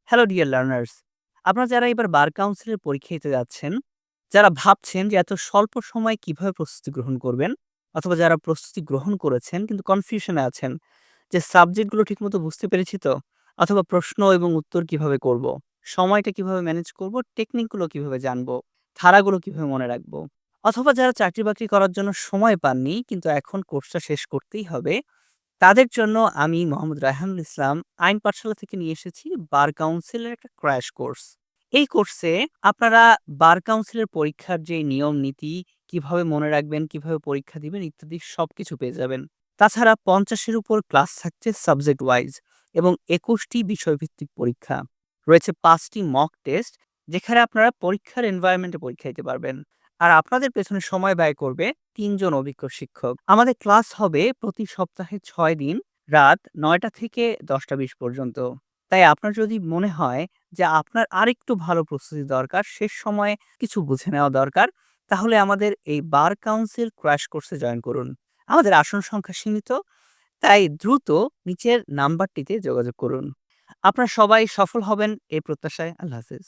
Hello dear learners, আপনারা যারা এবার বার কাউন্সিলের পরীক্ষা দিতে যাচ্ছেন, যারা ভাবছেন যে এত স্বল্প সময়ে কিভাবে প্রস্তুতি গ্রহণ করবেন, অথবা যারা প্রস্তুতি গ্রহণ করেছেন কিন্তু কনফিউশনে আছেন যে সাবজেক্টগুলো ঠিকমতো বুঝতে পেরেছি তো, অথবা প্রশ্ন এবং উত্তর কিভাবে করব, সময়টা কিভাবে ম্যানেজ করব, টেকনিকগুলো কিভাবে জানবো, ধারাগুলো কিভাবে মনে রাখবো, অথবা যারা চাকরি বাকরি করার জন্য সময় পাননি কিন্তু এখন কোর্সটা শেষ করতেই হবে, তাদের জন্য আমি মোহাম্মদ রায়হানুল ইসলাম আইন পাঠশালা থেকে নিয়ে এসেছি বার কাউন্সিলের একটা ক্র্যাশ কোর্স। এই কোর্সে আপনারা বার কাউন্সিলের পরীক্ষার যে নিয়ম নীতি, কিভাবে মনে রাখবেন, কিভাবে পরীক্ষা দিবেন ইত্যাদি সবকিছু পেয়ে যাবেন। তাছাড়া ৫০-এর উপর ক্লাস থাকছে সাবজেক্ট ওয়াইজ এবং ২১টি বিষয়ভিত্তিক পরীক্ষা। রয়েছে ৫টি মক টেস্ট, যেখানে আপনারা পরীক্ষার এনভায়রনমেন্টে পরীক্ষা দিতে পারবেন। আর আপনাদের পেছনে সময় ব্যয় করবে ৩ জন অভিজ্ঞ শিক্ষক। আমাদের ক্লাস হবে প্রতি সপ্তাহে ৬ দিন, রাত ৯টা থেকে ১০টা ২০ পর্যন্ত। তাই আপনার যদি মনে হয় যে আপনার আরেকটু ভালো প্রস্তুতি দরকার, শেষ সময়ে কিছু বুঝে নেওয়া দরকার, তাহলে আমাদের এই বার কাউন্সিল ক্র্যাশ কোর্সে জয়েন করুন। আমাদের আসন সংখ্যা সীমিত, তাই দ্রুত নিচের নাম্বারটিতে যোগাযোগ করুন। আপনারা সবাই সফল হবেন এই প্রত্যাশায়। আল্লাহ হাফেজ।